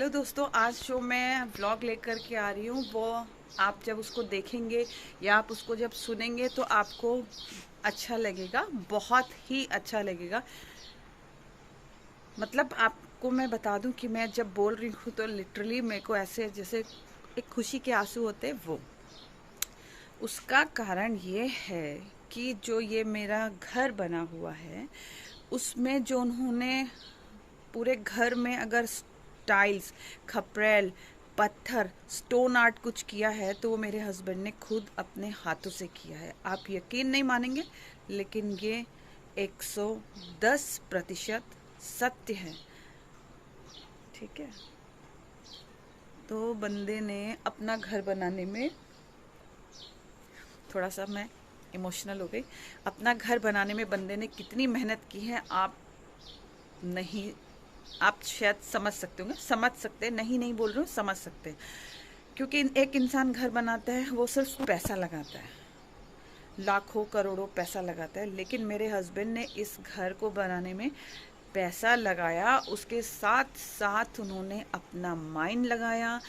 Hello दोस्तों, आज जो मैं व्लॉग लेकर के आ रही हूँ वो आप जब उसको देखेंगे या आप उसको जब सुनेंगे तो आपको अच्छा लगेगा, बहुत ही अच्छा लगेगा। मतलब आपको मैं बता दूं कि मैं जब बोल रही हूँ तो लिटरली मेरे को ऐसे जैसे एक खुशी के आंसू होते हैं वो। उसका कारण ये है कि जो ये मेरा घर बना हुआ है उसमें जो उन्होंने पूरे घर में अगर टाइल्स, खपरेल, पत्थर, स्टोन आर्ट कुछ किया है तो वो मेरे हस्बैंड ने खुद अपने हाथों से किया है। आप यकीन नहीं मानेंगे, लेकिन ये 110% सत्य है। ठीक है, तो बंदे ने अपना घर बनाने में, थोड़ा सा मैं इमोशनल हो गई, अपना घर बनाने में बंदे ने कितनी मेहनत की है नहीं आप शायद समझ सकते होंगे, समझ सकते, नहीं बोल रही हूँ, समझ सकते। क्योंकि एक इंसान घर बनाता है वो सिर्फ पैसा लगाता है, लाखों करोड़ों पैसा लगाता है, लेकिन मेरे हस्बैंड ने इस घर को बनाने में पैसा लगाया, उसके साथ साथ उन्होंने अपना माइंड लगाया,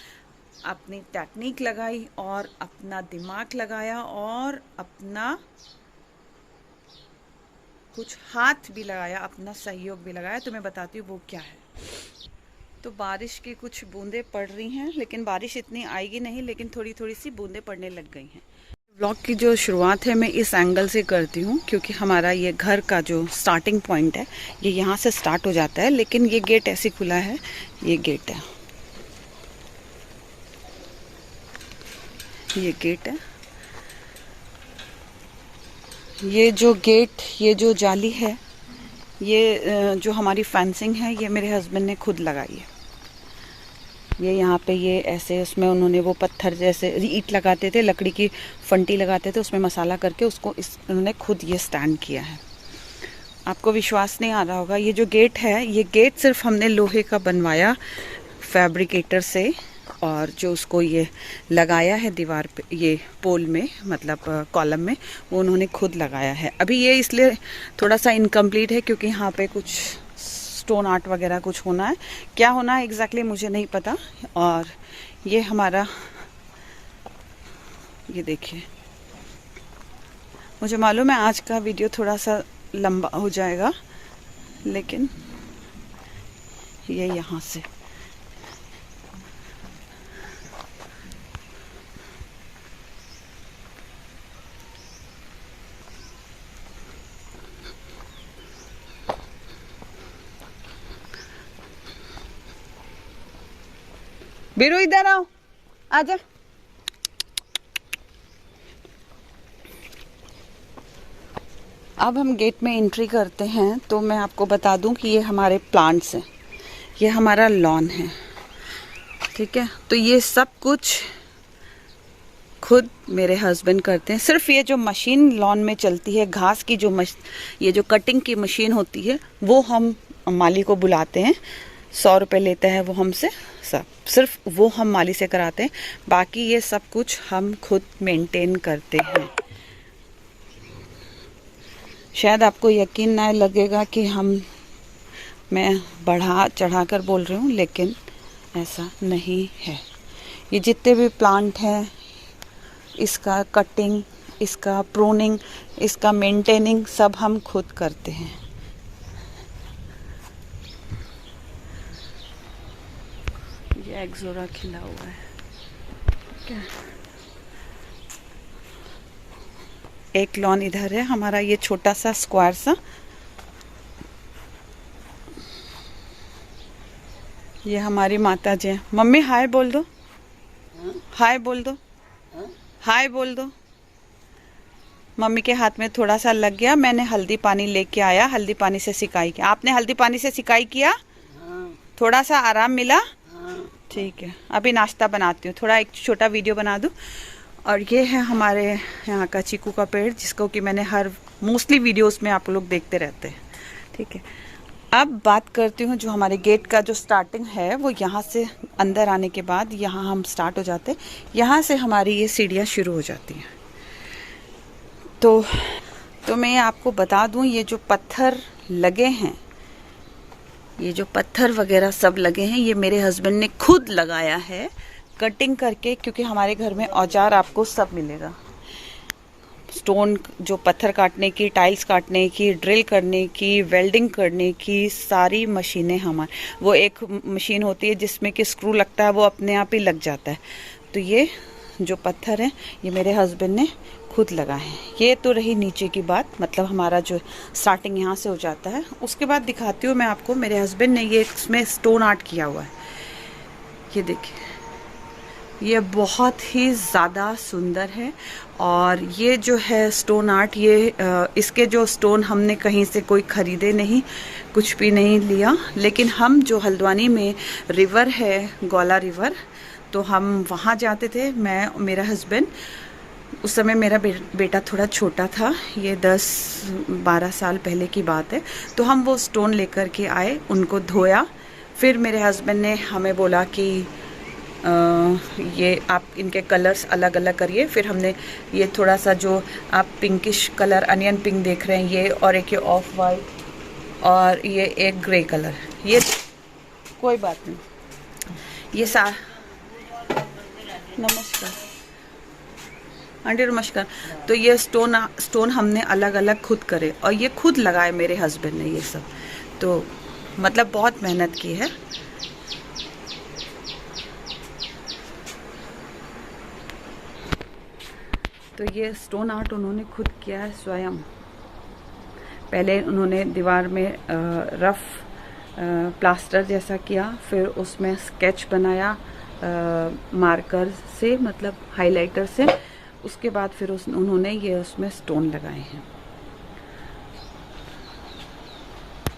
अपनी टेक्निक लगाई और अपना दिमाग लगाया और अपना कुछ हाथ भी लगाया, अपना सहयोग भी लगाया। तो मैं बताती हूँ वो क्या है। तो बारिश की कुछ बूंदें पड़ रही हैं, लेकिन बारिश इतनी आएगी नहीं, लेकिन थोड़ी थोड़ी सी बूंदें पड़ने लग गई हैं। व्लॉग की जो शुरुआत है मैं इस एंगल से करती हूँ क्योंकि हमारा ये घर का जो स्टार्टिंग पॉइंट है ये यहाँ से स्टार्ट हो जाता है, लेकिन ये गेट ऐसे खुला है, ये गेट है, ये गेट है, ये जो गेट, ये जो जाली है, ये जो हमारी फेंसिंग है ये मेरे हस्बैंड ने खुद लगाई है। ये यहाँ पे ये ऐसे उसमें उन्होंने वो पत्थर जैसे ईंट लगाते थे, लकड़ी की फंटी लगाते थे, उसमें मसाला करके उसको उन्होंने खुद ये स्टैंड किया है। आपको विश्वास नहीं आ रहा होगा, ये जो गेट है ये गेट सिर्फ हमने लोहे का बनवाया फैब्रिकेटर से, और जो उसको ये लगाया है दीवार पे, ये पोल में मतलब कॉलम में, वो उन्होंने खुद लगाया है। अभी ये इसलिए थोड़ा सा इनकम्प्लीट है क्योंकि यहाँ पे कुछ स्टोन आर्ट वगैरह कुछ होना है, क्या होना है एग्जैक्टली मुझे नहीं पता। और ये हमारा, ये देखिए, मुझे मालूम है आज का वीडियो थोड़ा सा लंबा हो जाएगा, लेकिन ये यहाँ से बीरू इधर आओ, आजा। अब हम गेट में एंट्री करते हैं तो मैं आपको बता दूं कि ये हमारे प्लांट्स हैं, ये हमारा लॉन है। ठीक है, तो ये सब कुछ खुद मेरे हस्बैंड करते हैं। सिर्फ ये जो मशीन लॉन में चलती है, घास की जो ये जो कटिंग की मशीन होती है, वो हम माली को बुलाते हैं, 100 रुपये लेता है वो हमसे, सब सिर्फ वो हम माली से कराते हैं। बाकी ये सब कुछ हम खुद मेंटेन करते हैं। शायद आपको यकीन ना लगेगा कि मैं बढ़ा चढ़ा कर बोल रही हूँ, लेकिन ऐसा नहीं है। ये जितने भी प्लांट हैं, इसका कटिंग, इसका प्रूनिंग, इसका मेंटेनिंग सब हम खुद करते हैं। ये एक्सोरा खिला हुआ है, क्या एक लॉन इधर है हमारा, ये छोटा सा स्क्वायर सा, ये हमारी माता जी हैं। मम्मी हाय बोल दो, हाय बोल दो, हाय बोल दो। मम्मी के हाथ में थोड़ा सा लग गया, मैंने हल्दी पानी लेके आया, हल्दी पानी से सिकाई किया। आपने हल्दी पानी से सिकाई किया? थोड़ा सा आराम मिला? ठीक है, अभी नाश्ता बनाती हूँ, थोड़ा एक छोटा वीडियो बना दूँ। और ये है हमारे यहाँ का चीकू का पेड़, जिसको कि मैंने हर मोस्टली वीडियोस में आप लोग देखते रहते हैं। ठीक है, अब बात करती हूँ जो हमारे गेट का जो स्टार्टिंग है, वो यहाँ से अंदर आने के बाद यहाँ हम स्टार्ट हो जाते हैं, यहाँ से हमारी ये सीढ़ियाँ शुरू हो जाती हैं। तो मैं आपको बता दूँ, ये जो पत्थर लगे हैं ये जो पत्थर वगैरह सब लगे हैं ये मेरे हस्बैंड ने खुद लगाया है कटिंग करके, क्योंकि हमारे घर में औजार आपको सब मिलेगा। स्टोन जो पत्थर काटने की, टाइल्स काटने की, ड्रिल करने की, वेल्डिंग करने की सारी मशीनें हमारे, वो एक मशीन होती है जिसमें कि स्क्रू लगता है, वो अपने आप ही लग जाता है। तो ये जो पत्थर है ये मेरे हस्बैंड ने खुद लगाए हैं। ये तो रही नीचे की बात, मतलब हमारा जो स्टार्टिंग यहाँ से हो जाता है। उसके बाद दिखाती हूँ मैं आपको, मेरे हस्बैंड ने ये इसमें स्टोन आर्ट किया हुआ है। ये देखिए, ये बहुत ही ज़्यादा सुंदर है। और ये जो है स्टोन आर्ट, ये इसके जो स्टोन हमने कहीं से कोई ख़रीदे नहीं, कुछ भी नहीं लिया, लेकिन हम जो हल्द्वानी में रिवर है, गौला रिवर, तो हम वहाँ जाते थे, मैं मेरा हस्बैंड। उस समय मेरा बेटा थोड़ा छोटा था, ये 10-12 साल पहले की बात है। तो हम वो स्टोन लेकर के आए, उनको धोया, फिर मेरे हस्बैंड ने हमें बोला कि ये आप इनके कलर्स अलग अलग करिए। फिर हमने ये थोड़ा सा जो आप पिंकिश कलर, अनियन पिंक देख रहे हैं ये, और एक ये ऑफ वाइट, और ये एक ग्रे कलर, ये कोई बात नहीं, ये नमस्कार आंटी, नमस्कार। तो ये स्टोन हमने अलग अलग खुद करे, और ये खुद लगाए मेरे हस्बैंड ने ये सब। तो मतलब बहुत मेहनत की है। तो ये स्टोन आर्ट उन्होंने खुद किया है स्वयं। पहले उन्होंने दीवार में रफ प्लास्टर जैसा किया, फिर उसमें स्केच बनाया मार्कर से, मतलब हाइलाइटर से। उसके बाद फिर उन्होंने ये उसमें स्टोन लगाए हैं।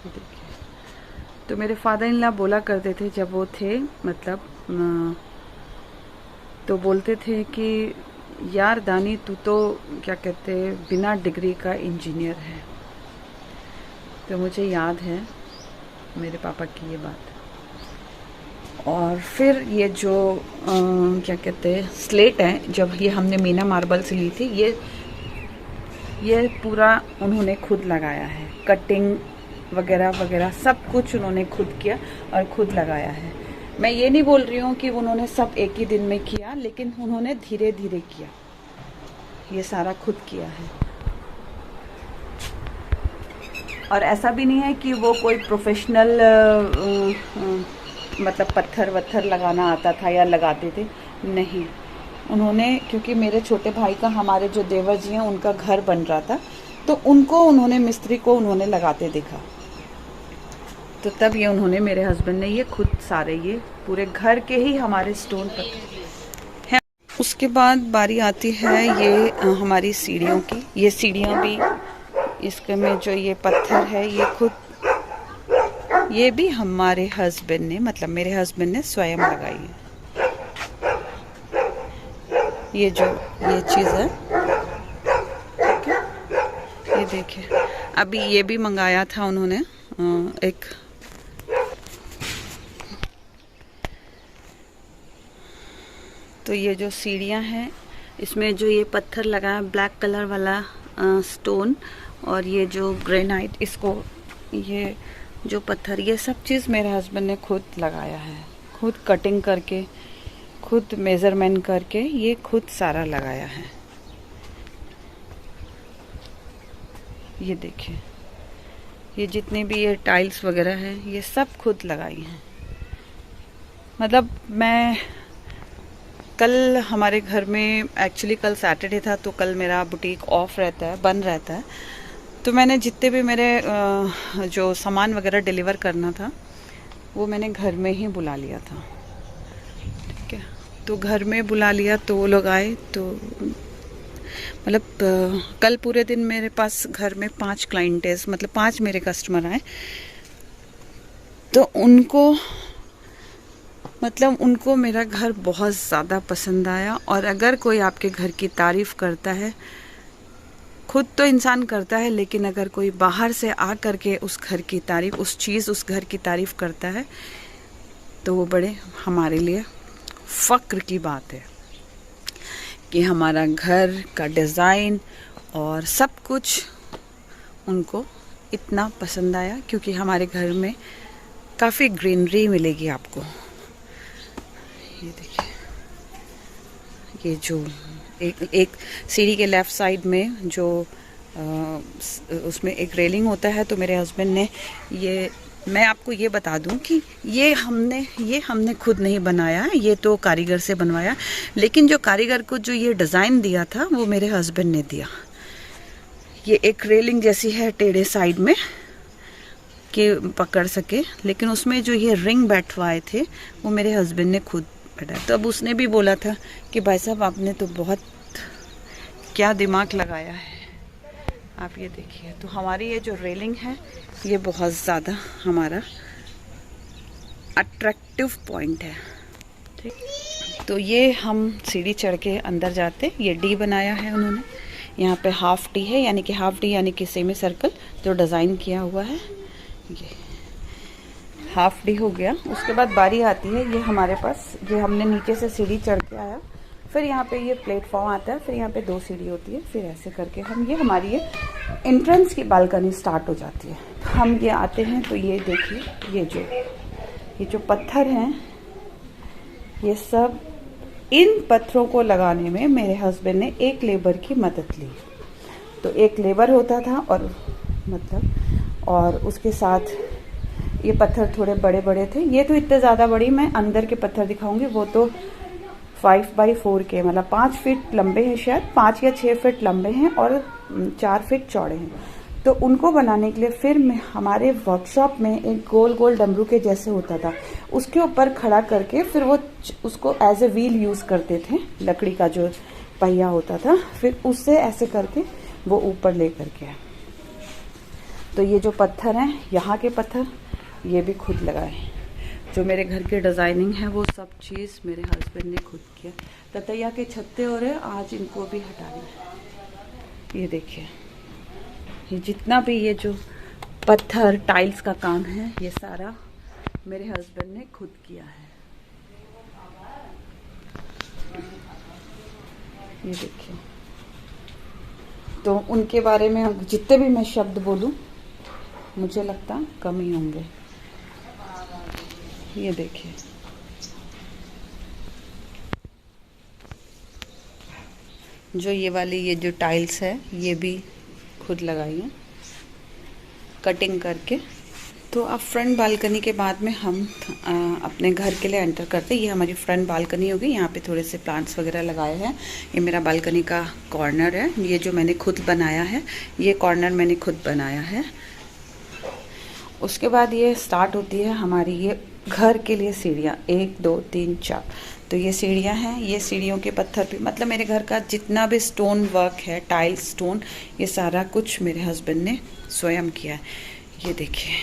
देखिए, तो मेरे फादर इन लॉ बोला करते थे जब वो थे, मतलब तो बोलते थे कि यार दानी, तू तो क्या कहते बिना डिग्री का इंजीनियर है। तो मुझे याद है मेरे पापा की ये बात। और फिर ये जो क्या कहते हैं स्लेट है, जब ये हमने मीना मार्बल से ली थी, ये पूरा उन्होंने खुद लगाया है। कटिंग वगैरह वगैरह सब कुछ उन्होंने खुद किया और खुद लगाया है। मैं ये नहीं बोल रही हूँ कि उन्होंने सब एक ही दिन में किया, लेकिन उन्होंने धीरे धीरे किया, ये सारा खुद किया है। और ऐसा भी नहीं है कि वो कोई प्रोफेशनल मतलब पत्थर वत्थर लगाना आता था या लगाते थे, नहीं। उन्होंने, क्योंकि मेरे छोटे भाई का, हमारे जो देवर जी हैं, उनका घर बन रहा था, तो उनको उन्होंने, मिस्त्री को उन्होंने लगाते देखा, तो तब ये उन्होंने, मेरे हस्बैंड ने ये खुद सारे ये पूरे घर के ही हमारे स्टोन पत्थर हैं। उसके बाद बारी आती है ये हमारी सीढ़ियों की। ये सीढ़ियाँ भी, इसके में जो ये पत्थर है ये खुद, ये भी हमारे हस्बैंड ने, मतलब मेरे हस्बैंड ने स्वयं लगाई है। ये जो ये चीज़ है, ठीक है, ये देखिए, अभी ये भी मंगाया था उन्होंने एक, तो ये जो सीढ़ियाँ हैं, इसमें जो ये पत्थर लगा है ब्लैक कलर वाला स्टोन, और ये जो ग्रेनाइट, इसको ये जो पत्थर, ये सब चीज़ मेरे हस्बैंड ने खुद लगाया है, खुद कटिंग करके, खुद मेज़रमेंट करके, ये खुद सारा लगाया है। ये देखिए, ये जितने भी ये टाइल्स वगैरह है, ये सब खुद लगाई हैं। मतलब मैं कल हमारे घर में, एक्चुअली कल सैटरडे था, तो कल मेरा बुटीक ऑफ रहता है, बंद रहता है। तो मैंने जितने भी मेरे जो सामान वगैरह डिलीवर करना था, वो मैंने घर में ही बुला लिया था, ठीक है। तो घर में बुला लिया, तो वो लोग आए, तो मतलब कल पूरे दिन मेरे पास घर में 5 क्लाइंटेस, मतलब 5 मेरे कस्टमर आए। तो उनको, मतलब उनको मेरा घर बहुत ज़्यादा पसंद आया। और अगर कोई आपके घर की तारीफ़ करता है, खुद तो इंसान करता है, लेकिन अगर कोई बाहर से आ कर के उस घर की तारीफ़, उस चीज़, उस घर की तारीफ़ करता है, तो वो बड़े हमारे लिए फ़क्र की बात है कि हमारा घर का डिज़ाइन और सब कुछ उनको इतना पसंद आया, क्योंकि हमारे घर में काफ़ी ग्रीनरी मिलेगी आपको। ये देखिए, ये जो एक सीढ़ी के लेफ़्ट साइड में जो उसमें एक रेलिंग होता है, तो मेरे हस्बैंड ने ये, मैं आपको ये बता दूं कि ये हमने खुद नहीं बनाया, ये तो कारीगर से बनवाया। लेकिन जो कारीगर को जो ये डिज़ाइन दिया था वो मेरे हस्बैंड ने दिया। ये एक रेलिंग जैसी है टेढ़े साइड में कि पकड़ सके, लेकिन उसमें जो ये रिंग बैठवाए थे वो मेरे हस्बैंड ने खुद बैठाया। तो अब उसने भी बोला था कि भाई साहब आपने तो बहुत क्या दिमाग लगाया है। आप ये देखिए, तो हमारी ये जो रेलिंग है ये बहुत ज़्यादा हमारा अट्रैक्टिव पॉइंट है। ठीक, तो ये हम सीढ़ी चढ़ के अंदर जाते, ये डी बनाया है उन्होंने। यहाँ पे हाफ डी है, यानी कि हाफ डी यानी कि सेमी सर्कल जो डिज़ाइन किया हुआ है, ये हाफ डी हो गया। उसके बाद बारी आती है, ये हमारे पास, ये हमने नीचे से सीढ़ी चढ़ के आया, फिर यहाँ पे ये प्लेटफॉर्म आता है, फिर यहाँ पे 2 सीढ़ी होती है, फिर ऐसे करके हम, ये हमारी ये एंट्रेंस की बालकनी स्टार्ट हो जाती है। हम ये आते हैं तो ये देखिए, ये जो पत्थर हैं, ये सब, इन पत्थरों को लगाने में मेरे हस्बैंड ने एक लेबर की मदद ली। तो एक लेबर होता था और उसके साथ ये पत्थर थोड़े बड़े बड़े थे। ये तो इतने ज़्यादा बड़ी, मैं अंदर के पत्थर दिखाऊंगी, वो तो 5x4 के, मतलब 5 फीट लंबे हैं, शायद 5 या 6 फीट लंबे हैं और 4 फीट चौड़े हैं। तो उनको बनाने के लिए फिर हमारे वर्कशॉप में एक गोल गोल डमरू के जैसे होता था, उसके ऊपर खड़ा करके फिर वो उसको एज ए व्हील यूज़ करते थे, लकड़ी का जो पहिया होता था, फिर उससे ऐसे करके वो ऊपर ले करके। तो ये जो पत्थर हैं, यहाँ के पत्थर, ये भी खुद लगाए। जो मेरे घर की डिज़ाइनिंग है वो सब चीज़ मेरे हस्बैंड ने खुद किया। ततैया के छत्ते हो रहे, आज इनको भी हटा दें। ये देखिए, ये जितना भी ये जो पत्थर टाइल्स का काम है, ये सारा मेरे हस्बैंड ने खुद किया है। ये देखिए, तो उनके बारे में जितने भी मैं शब्द बोलूं, मुझे लगता कम ही होंगे। ये देखिए, जो ये वाली ये जो टाइल्स है, ये भी खुद लगाई है कटिंग करके। तो अब फ्रंट बालकनी के बाद में हम अपने घर के लिए एंटर करते हैं। ये हमारी फ्रंट बालकनी होगी, यहाँ पे थोड़े से प्लांट्स वगैरह लगाए हैं। ये मेरा बालकनी का कॉर्नर है, ये जो मैंने खुद बनाया है, ये कॉर्नर मैंने खुद बनाया है। उसके बाद ये स्टार्ट होती है हमारी ये घर के लिए सीढ़ियाँ, 1 2 3 4। तो ये सीढ़ियाँ हैं, ये सीढ़ियों के पत्थर भी, मतलब मेरे घर का जितना भी स्टोन वर्क है, टाइल्स, स्टोन, ये सारा कुछ मेरे हस्बैंड ने स्वयं किया है। ये देखिए,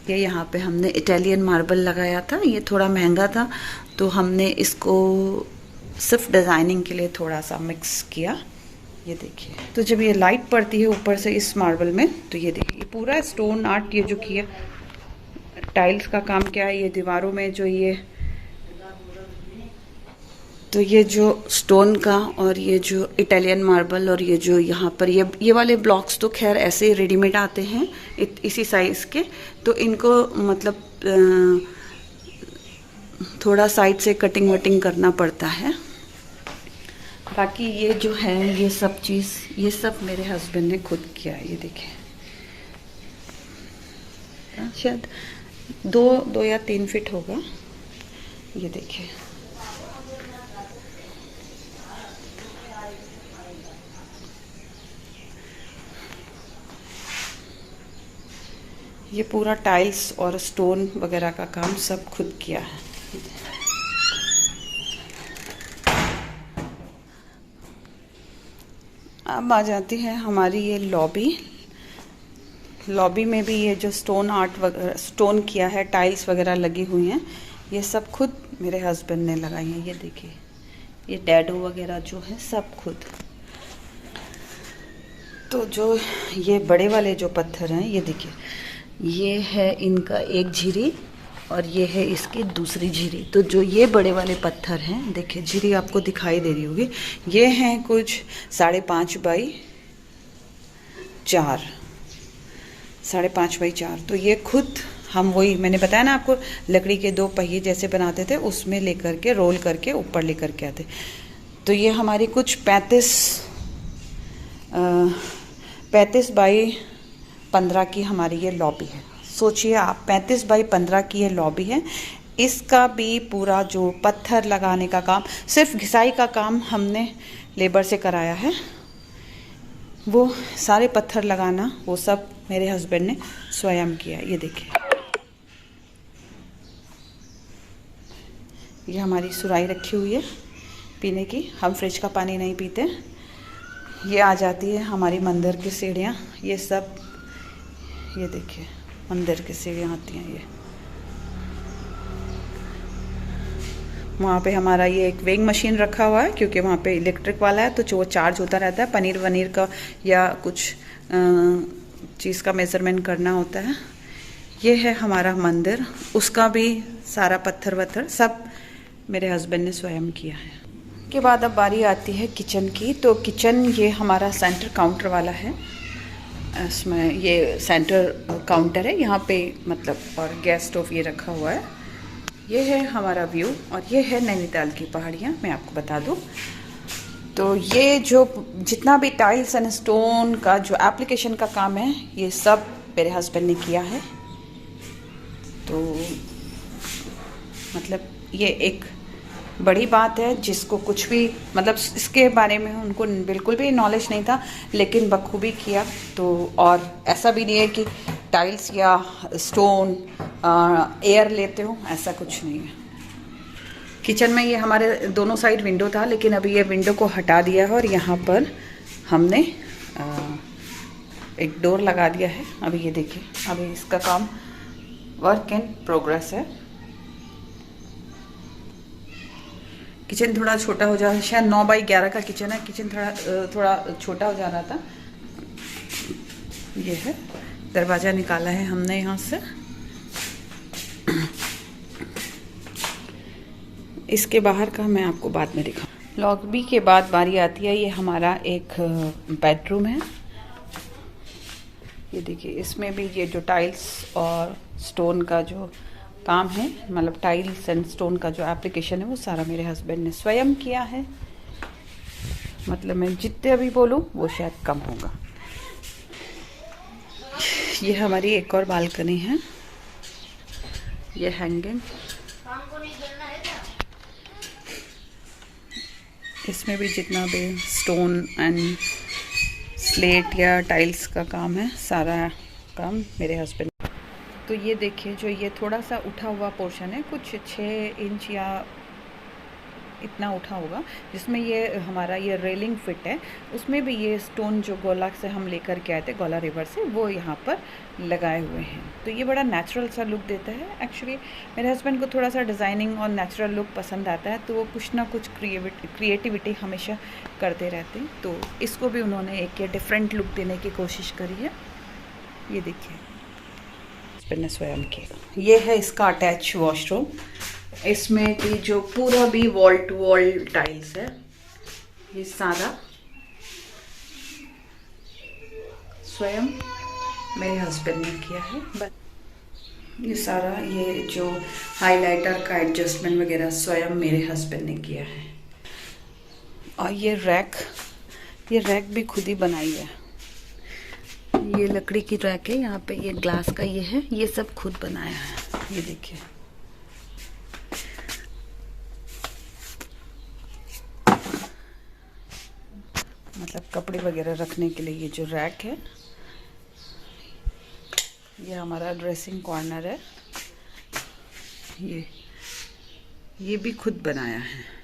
ये यहाँ पे हमने इटालियन मार्बल लगाया था, ये थोड़ा महंगा था, तो हमने इसको सिर्फ डिज़ाइनिंग के लिए थोड़ा सा मिक्स किया। ये देखिए, तो जब ये लाइट पड़ती है ऊपर से इस मार्बल में, तो ये देखिए, ये पूरा स्टोन आर्ट ये जो किया, टाइल्स का काम क्या है, ये दीवारों में जो ये, तो ये जो स्टोन का और ये जो इटालियन मार्बल और ये जो यहाँ पर ये वाले ब्लॉक्स तो खैर ऐसे ही रेडीमेड आते हैं इसी साइज़ के, तो इनको मतलब थोड़ा साइड से कटिंग वटिंग करना पड़ता है। बाकी ये जो है, ये सब चीज़, ये सब मेरे हस्बैंड ने खुद किया है। ये देखिए, शायद 2 या 3 फीट होगा। ये देखिए, ये पूरा टाइल्स और स्टोन वगैरह का काम सब खुद किया है। अब आ जाती है हमारी ये लॉबी। लॉबी में भी ये जो स्टोन आर्ट वगैरह, स्टोन किया है, टाइल्स वगैरह लगी हुई हैं, ये सब खुद मेरे हस्बैंड ने लगाई हैं। ये देखिए, ये डैडो वगैरह जो है सब खुद। तो जो ये बड़े वाले जो पत्थर हैं, ये देखिए, ये है इनका एक झिरी और ये है इसकी दूसरी झिरी। तो जो ये बड़े वाले पत्थर हैं, देखिए झिरी आपको दिखाई दे रही होगी, ये हैं कुछ 5.5 बाई 4, 5.5 बाई 4। तो ये खुद हम वही मैंने बताया ना आपको, लकड़ी के 2 पहिए जैसे बनाते थे, उसमें लेकर के रोल करके ऊपर लेकर के आते। तो ये हमारी कुछ 35 बाई 15 की हमारी ये लॉबी है। सोचिए आप, 35 बाई 15 की ये लॉबी है। इसका भी पूरा जो पत्थर लगाने का काम, सिर्फ घिसाई का काम हमने लेबर से कराया है। वो सारे पत्थर लगाना वो सब मेरे हस्बैंड ने स्वयं किया। ये देखिए, ये हमारी सुराही रखी हुई है पीने की। हम फ्रिज का पानी नहीं पीते। ये आ जाती है हमारी मंदिर की सीढ़ियाँ। ये सब, ये देखिए मंदिर की सीढ़ियाँ आती हैं। ये वहाँ पे हमारा ये एक वेइंग मशीन रखा हुआ है, क्योंकि वहाँ पे इलेक्ट्रिक वाला है, तो वो चार्ज होता रहता है। पनीर वनीर का या कुछ चीज़ का मेज़रमेंट करना होता है। ये है हमारा मंदिर, उसका भी सारा पत्थर वत्थर सब मेरे हस्बैंड ने स्वयं किया है। के बाद अब बारी आती है किचन की। तो किचन ये हमारा सेंटर काउंटर वाला है। इसमें ये सेंटर काउंटर है यहाँ पे, मतलब, और गैस स्टोव ये रखा हुआ है। ये है हमारा व्यू, और ये है नैनीताल की पहाड़ियाँ। मैं आपको बता दूँ तो ये जो जितना भी टाइल्स एंड स्टोन का जो एप्लीकेशन का काम है, ये सब मेरे हस्बैंड ने किया है। तो मतलब ये एक बड़ी बात है, जिसको कुछ भी, मतलब इसके बारे में उनको बिल्कुल भी नॉलेज नहीं था, लेकिन बखूबी किया। तो और ऐसा भी नहीं है कि टाइल्स या स्टोन एयर लेते हो, ऐसा कुछ नहीं है। किचन में ये हमारे दोनों साइड विंडो था, लेकिन अभी ये विंडो को हटा दिया है और यहाँ पर हमने एक डोर लगा दिया है। अभी ये देखिए, अभी इसका काम वर्क इन प्रोग्रेस है। किचन थोड़ा छोटा हो जा रहा है, शायद 9 बाई 11 का किचन है। किचन थोड़ा छोटा हो जा रहा था। ये है दरवाज़ा, निकाला है हमने यहाँ से। इसके बाहर का मैं आपको बाद में दिखाऊँ। लॉबी के बाद बारी आती है, ये हमारा एक बेडरूम है। ये देखिए, इसमें भी ये जो टाइल्स और स्टोन का जो काम है, मतलब टाइल्स एंड स्टोन का जो एप्लीकेशन है, वो सारा मेरे हस्बैंड ने स्वयं किया है। मतलब मैं जितने अभी बोलूँ वो शायद कम होगा। ये हमारी एक और बालकनी है, ये हैंगिंग। इसमें भी जितना भी स्टोन एंड स्लेट या टाइल्स का काम है, सारा काम मेरे हस्बैंड। तो ये देखिए, जो ये थोड़ा सा उठा हुआ पोर्शन है, कुछ 6 इंच या इतना उठा होगा, जिसमें ये हमारा ये रेलिंग फिट है, उसमें भी ये स्टोन जो गोला से हम लेकर के आए थे, गोला रिवर से, वो यहाँ पर लगाए हुए हैं। तो ये बड़ा नेचुरल सा लुक देता है। एक्चुअली मेरे हस्बैंड को थोड़ा सा डिज़ाइनिंग और नेचुरल लुक पसंद आता है, तो वो कुछ ना कुछ क्रिएटिविटी हमेशा करते रहते हैं। तो इसको भी उन्होंने एक डिफरेंट लुक देने की कोशिश करी है। ये देखिए, मैंने स्वयं किया। ये है इसका अटैच वॉशरूम। इसमें भी जो पूरा भी वॉल टू वॉल टाइल्स है, ये सारा स्वयं मेरे हस्बैंड ने किया है। ये सारा ये जो हाइलाइटर का एडजस्टमेंट वगैरह स्वयं मेरे हस्बैंड ने किया है। और ये रैक भी खुद ही बनाई है। ये लकड़ी की रैक है, यहाँ पे ये ग्लास का ये है, ये सब खुद बनाया है। ये देखिए, मतलब कपड़े वगैरह रखने के लिए ये जो रैक है, ये हमारा ड्रेसिंग कॉर्नर है। ये भी खुद बनाया है।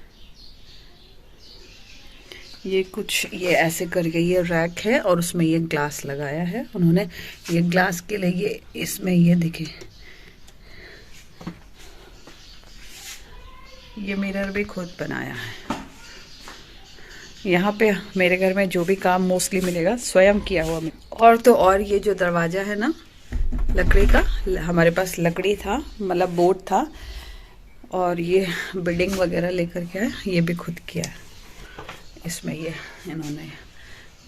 ये कुछ ये ऐसे करके ये रैक है, और उसमें ये ग्लास लगाया है उन्होंने। ये ग्लास के लिए ये इसमें ये देखिए, ये मिरर भी खुद बनाया है। यहाँ पे मेरे घर में जो भी काम मोस्टली मिलेगा स्वयं किया हुआ। और तो और ये जो दरवाज़ा है ना, लकड़ी का, हमारे पास लकड़ी था, मतलब बोर्ड था, और ये बिल्डिंग वगैरह लेकर के आए, ये भी खुद किया है। इसमें ये इन्होंने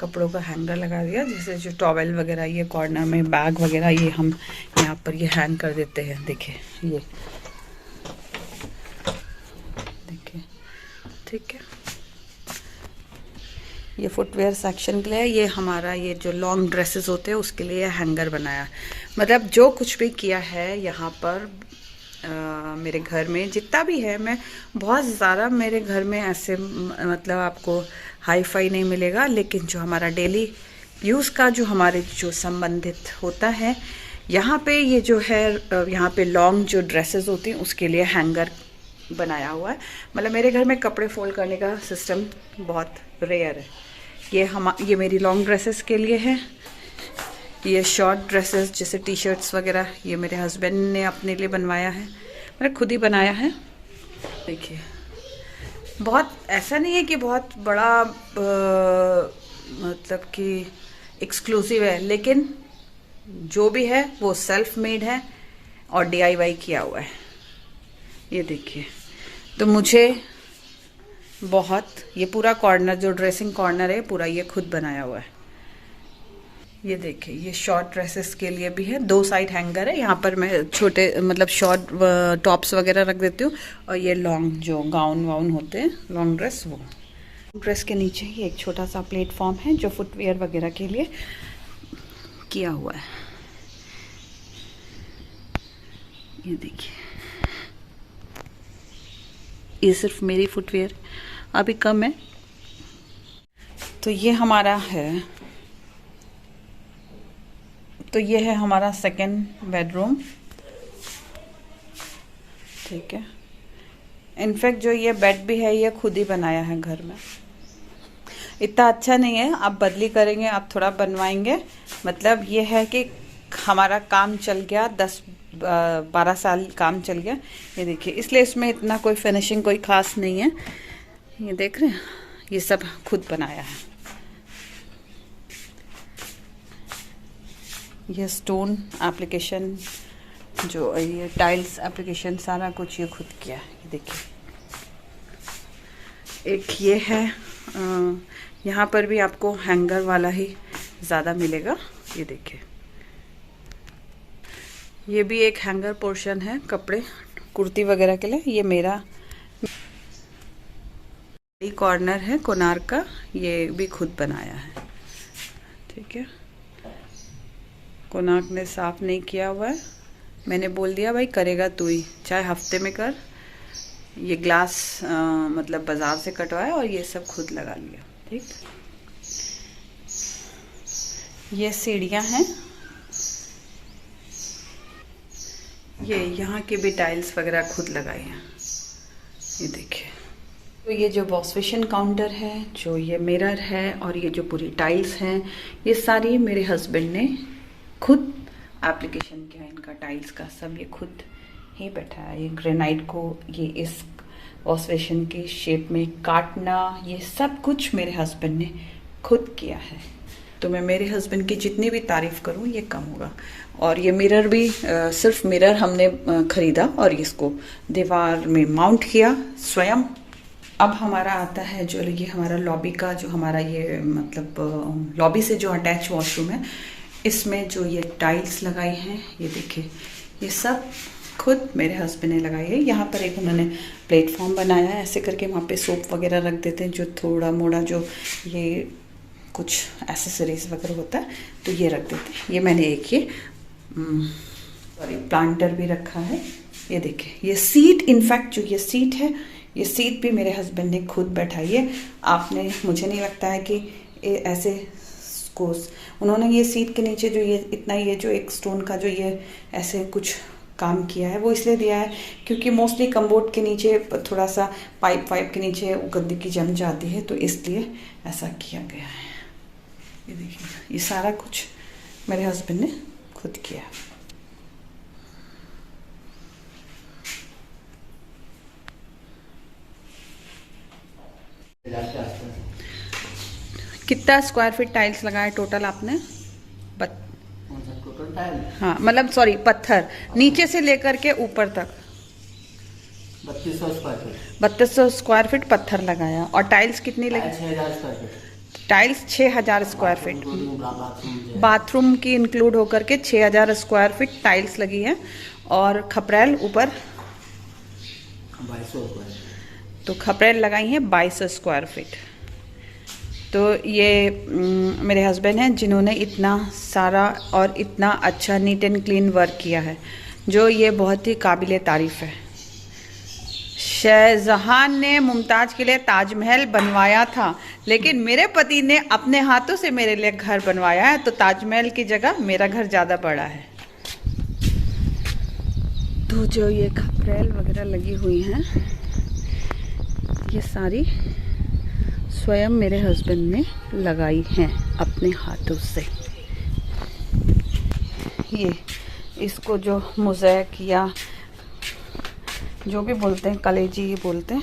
कपड़ों का हैंगर लगा दिया, जैसे जो टॉवेल वगैरह ये कॉर्नर में, बैग वगैरह ये हम यहाँ पर ये हैंग कर देते हैं। देखिए ये देखिए, ठीक है। ये फुटवेयर सेक्शन के लिए, ये हमारा ये जो लॉन्ग ड्रेसेस होते हैं उसके लिए हैंगर बनाया। मतलब जो कुछ भी किया है यहाँ पर मेरे घर में जितना भी है, मैं बहुत ज़्यादा मेरे घर में ऐसे मतलब आपको हाई फाई नहीं मिलेगा, लेकिन जो हमारा डेली यूज़ का जो हमारे जो संबंधित होता है, यहाँ पे ये जो है यहाँ पे लॉन्ग जो ड्रेसेस होती हैं उसके लिए हैंगर बनाया हुआ है। मतलब मेरे घर में कपड़े फोल्ड करने का सिस्टम बहुत रेयर है। ये मेरी लॉन्ग ड्रेसेस के लिए है। ये शॉर्ट ड्रेसेस जैसे टी शर्ट्स वगैरह ये मेरे हस्बैंड ने अपने लिए बनवाया है, मैंने खुद ही बनाया है। देखिए बहुत ऐसा नहीं है कि बहुत बड़ा मतलब कि एक्सक्लूसिव है, लेकिन जो भी है वो सेल्फ मेड है और DIY किया हुआ है। ये देखिए, तो मुझे बहुत ये पूरा कॉर्नर जो ड्रेसिंग कॉर्नर है पूरा ये खुद बनाया हुआ है। ये देखिए, ये शॉर्ट ड्रेसेस के लिए भी है, 2 साइड हैंगर है। यहाँ पर मैं छोटे मतलब शॉर्ट टॉप्स वगैरह रख देती हूँ, और ये लॉन्ग जो गाउन वाउन होते हैं लॉन्ग ड्रेस, वो ड्रेस के नीचे ही एक छोटा सा प्लेटफॉर्म है जो फुटवेयर वगैरह के लिए किया हुआ है। ये देखिए, ये सिर्फ मेरी फुटवेयर अभी कम है। तो ये हमारा है, तो ये है हमारा सेकंड बेडरूम, ठीक है। इनफैक्ट जो ये बेड भी है ये खुद ही बनाया है घर में। इतना अच्छा नहीं है, आप बदली करेंगे, आप थोड़ा बनवाएंगे। मतलब ये है कि हमारा काम चल गया, 10-12 साल काम चल गया। ये देखिए, इसलिए इसमें इतना कोई फिनिशिंग कोई खास नहीं है। ये देख रहे हैं, ये सब खुद बनाया है। ये स्टोन एप्लीकेशन जो ये टाइल्स एप्लीकेशन सारा कुछ ये खुद किया है। ये देखिए, एक ये है, यहाँ पर भी आपको हैंगर वाला ही ज़्यादा मिलेगा। ये देखिए, ये भी एक हैंगर पोर्शन है कपड़े कुर्ती वगैरह के लिए। ये मेरा कॉर्नर है कोणार्क का, ये भी खुद बनाया है, ठीक है। कोणार्क ने साफ नहीं किया हुआ है, मैंने बोल दिया भाई करेगा तू ही, चाहे हफ्ते में कर। ये ग्लास मतलब बाजार से कटवाया और ये सब खुद लगा लिया, ठीक। ये सीढ़ियाँ हैं, ये यहाँ के भी टाइल्स वगैरह खुद लगाए हैं। ये देखिए, तो ये जो वॉश बेसिन काउंटर है, जो ये मिरर है और ये जो पूरी टाइल्स हैं, ये सारी मेरे हस्बैंड ने खुद एप्लीकेशन किया। इनका टाइल्स का सब ये खुद ही बैठा है। ये ग्रेनाइट को ये इस वॉश बेसिन की शेप में काटना, ये सब कुछ मेरे हस्बैंड ने खुद किया है। तो मैं मेरे हस्बैंड की जितनी भी तारीफ़ करूँ ये कम होगा। और ये मिरर भी सिर्फ मिरर हमने ख़रीदा और इसको दीवार में माउंट किया स्वयं। अब हमारा आता है जो ये हमारा लॉबी का जो हमारा ये मतलब लॉबी से जो अटैच वॉशरूम है, इसमें जो ये टाइल्स लगाई हैं, ये देखिए, ये सब खुद मेरे हस्बैंड ने लगाई है। यहाँ पर एक उन्होंने प्लेटफॉर्म बनाया है, ऐसे करके वहाँ पे सोप वगैरह रख देते हैं, जो थोड़ा मोड़ा जो ये कुछ एसेसरीज वगैरह होता है तो ये रख देते हैं। ये मैंने एक ये प्लांटर भी रखा है। ये देखिए, ये सीट, इनफैक्ट जो ये सीट है, ये सीट भी मेरे हस्बैंड ने खुद बैठाई है। आपने, मुझे नहीं लगता है कि ऐसे को उन्होंने ये सीट के नीचे जो ये इतना ये जो एक स्टोन का जो ये ऐसे कुछ काम किया है, वो इसलिए दिया है क्योंकि मोस्टली कम्बोर्ड के नीचे थोड़ा सा पाइप वाइप के नीचे गंदगी जम जाती है, तो इसलिए ऐसा किया गया है। ये देखिए, ये सारा कुछ मेरे हस्बैंड ने खुद किया। कितना स्क्वायर फीट टाइल्स लगाए टोटल आपने? टोटल टाइल, हाँ मतलब सॉरी पत्थर नीचे से लेकर के ऊपर तक 3200 स्क्वायर फीट। 3200 स्क्वायर फीट पत्थर लगाया। और टाइल्स कितनी लगी? 6000 square feet. Tiles 6000 square feet, bathroom bathroom की इंक्लूड होकर के 6000 स्क्वायर फीट टाइल्स लगी है, और खपरेल ऊपर 2200 स्क्वायर, तो खपरेल लगाई है 2200 स्क्वायर फीट। तो ये मेरे हस्बैंड हैं जिन्होंने इतना सारा और इतना अच्छा नीट एंड क्लीन वर्क किया है, जो ये बहुत ही काबिल तारीफ़ है। शाहजहां ने मुमताज़ के लिए ताजमहल बनवाया था, लेकिन मेरे पति ने अपने हाथों से मेरे लिए घर बनवाया है, तो ताजमहल की जगह मेरा घर ज़्यादा बड़ा है। तो जो ये खपरेल वगैरह लगी हुई हैं, ये सारी स्वयं मेरे हस्बैंड ने लगाई हैं अपने हाथों से। ये इसको जो मोज़ैक या जो भी बोलते हैं, कलेजी ये बोलते हैं,